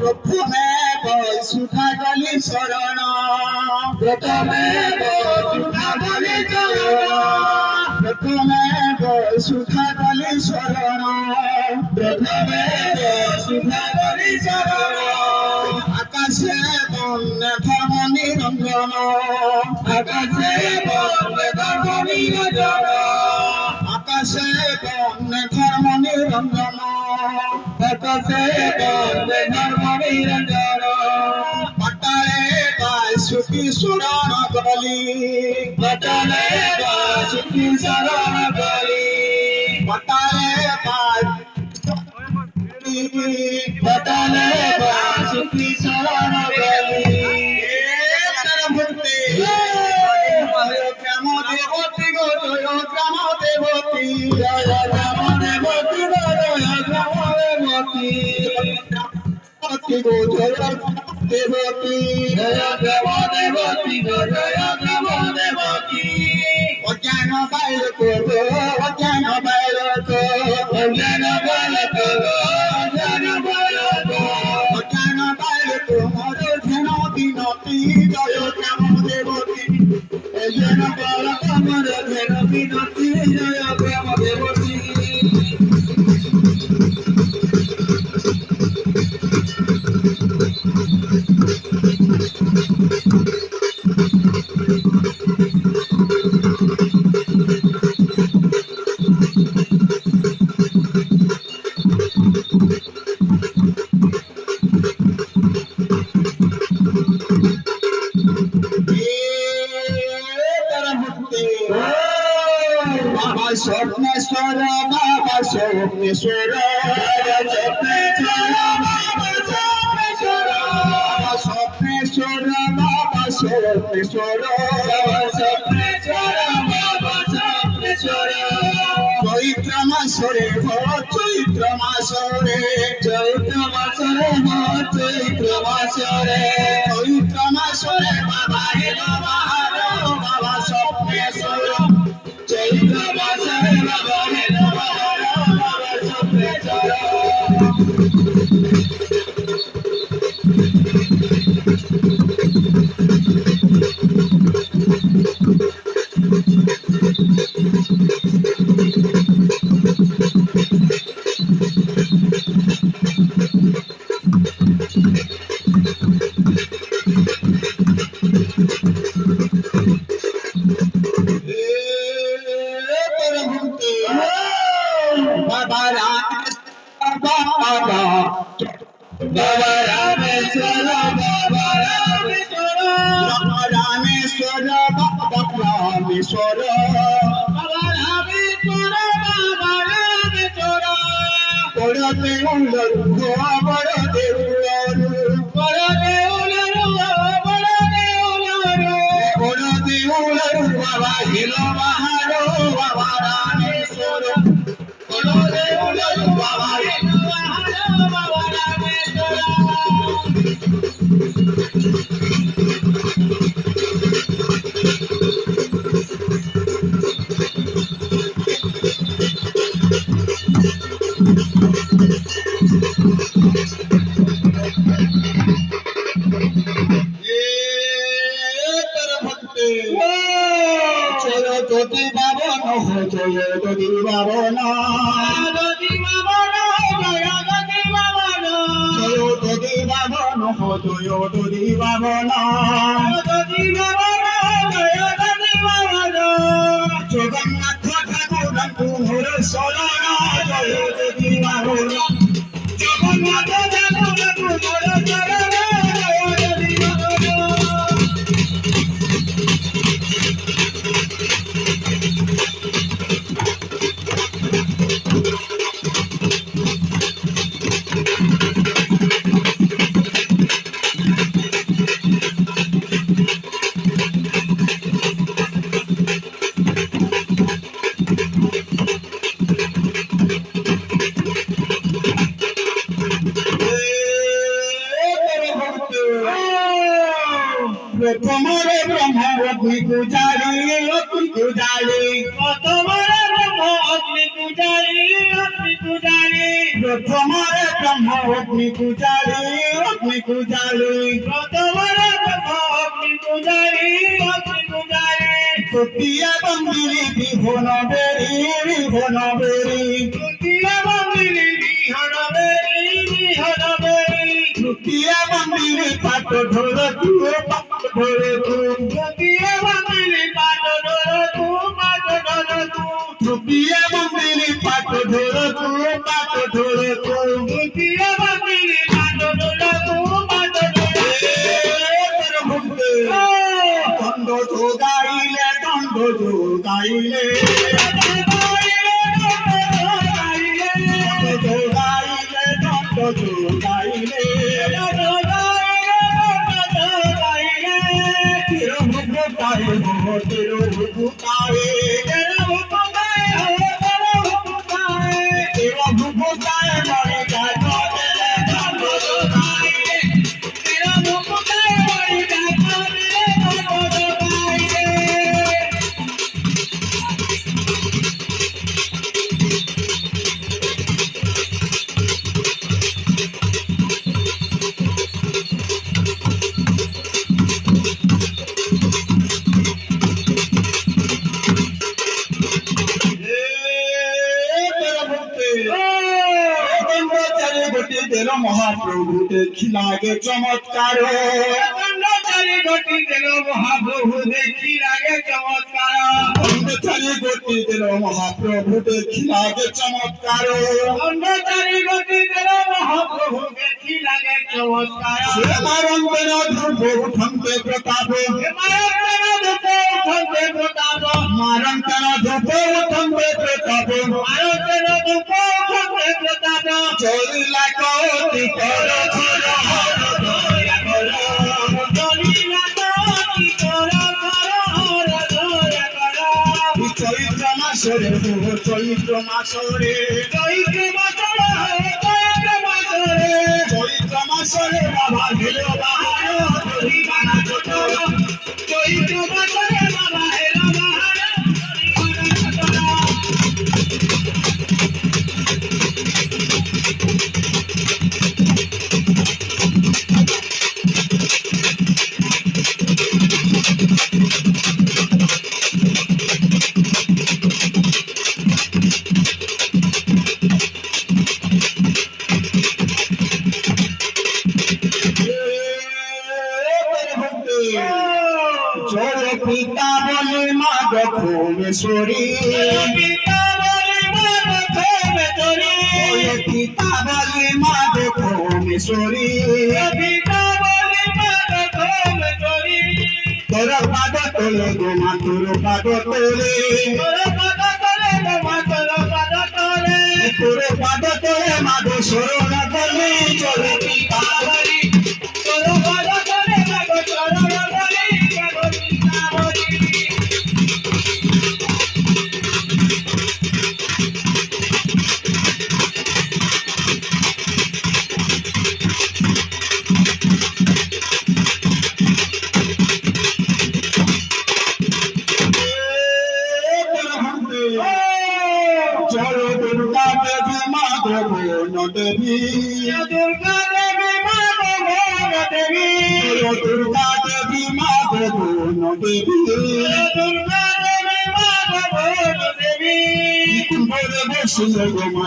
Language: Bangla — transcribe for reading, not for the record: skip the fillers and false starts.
প্রথমে বসুধা গলি শরণ প্রথমে বসুধা গলি চরণ প্রথমে বসুধা গলি শরণ প্রথমে বসুধা গলি চরণ আকাশে বন্যে ধর্ম নিরঞ্জন আকাশে বন্যে ধর্ম নিরঞ্জন আকাশে বন্যে ধর্ম নিরঞ্জন আকাশে বন্যে ধর্ম নিরঞ্জন পাতালে বাসুকি শরণ গলি পাতালে বাসুকি শরণ গলি পাতালে পাতালে বাসুকি শরণ গলি গ্রাম দেবতী গো জয় গ্রাম দেবতী জয় গ্রাম দেবতী গো জয় গ্রাম দেবতী গো জয় দেবতী জয় গ্রাম দেবতী গো জয় গ্রাম দেবতী অজ্ঞান বালক গো অজ্ঞান বালক অজ্ঞান বালক গো অজ্ঞান বালক অজ্ঞান বালক মোর ধ্যান বিনতি জয় গ্রাম দেবতী অজ্ঞান বালক মোর ধ্যান বিনতি জয় গ্রাম দেবতী বাবা স্বপ্নেশ্বর বাবা স্বপ্নেশ্বর স্বপ্নেশ্বর বাবা স্বপ্নেশ্বর বাবা স্বপ্নেশ্বর বাবা স্বপ্নেশ্বর স্বপ্নেশ্বর বাবা স্বপ্নেশ্বর চৈত্র মাসরে চৈত্র মাসরে চৈত্র মাসরে চৈত্র মাসরে চৈত্র মাসরে বাবা এলো বাহার বাবা স্বপ্নেশ্বর চৈত্র মাসরে বাবা এলো বাহার বাবা স্বপ্নেশ্বর বাবা রামেশ্বর বাবা রামেশ্বর বাবা রামেশ্বর বাবা রামেশ্বর বাবা রামেশ্বর বাবা রামেশ্বর বড় দেউলর বড় দেউলর বড় দেউলর বড় দেউলর বড় দেউলর বাবা হিলো বাহার বাবা রামেশ্বর বড় দেউলর বাবা হিলো বাহার বাবা রামেশ্বর চলো যদি বাবন জয় যদি বাবন যদি বাবন জয় যদি বাবন চলো যদি বাবন জয় যদি বাবন যদি বাবন জয় যদি বাবন জগন্নাথ ঠাকুর তুমর শরণ জয় যদি বাবন জগন্নাথ ঠাকুর তুমর শরণ জয় যদি বাবন তোমারে ব্রহ্ম অগ্নি পূজারি তোমারে ব্রহ্ম অগ্নি পূজারি তোমারে ব্রহ্ম অগ্নি পূজারি তোমারে ব্রহ্ম অগ্নি পূজারি তৃতীয় বন্দিনী বিহন বেরি তৃতীয় মন্দিরে তৃতীয় বন্দিনী পাট ধরে তু তৃতীয় মন্দিরে পাঠ ধরো তু তৃতীয় বন্দিনী পাট ধরে তু তৃতীয় মন্দিরে পাঠ ধরো তু দণ্ড যোগাইলে যোগাইলে মহাপ্রভু দেখি লাগে চমৎকার চারি গটি দিল মহাপ্রভু দেখি লাগে চমৎকার চারি গটি দিল মহাপ্রভু দেখি লাগে চমৎকার চারি গটি দিল মহাপ্রভু দেখি লাগে চমৎকার মারঙ্গন ধ্রুব উঠন্তে প্রতাপ মারঙ্গন ধ্রুব উঠন্তে প্রতাপ চলিলা কতি কর চৈত্র মাসরে চৈত্র মাসরে বাবা দিল চৈত্র মাসরে বাবা হেলো জয় পিতা বলে মা দক্ষিণেশ্বরী পিতা বলে মা দক্ষিণেশ্বরী তোর পাদ তোলে গো মা তোর পাদ তোলে তোর পাদ তোলে মা গো শরণ বলে চলে পিতা বলি জয় দুর্গা দেবী মা ভুবন দেবী দুর্গা দেবী মা ভুবন দেবী দুর্গা দেবী মা ভুবন দেবী দুর্গা দেবী মা ভুবন দেবী বসে গো মা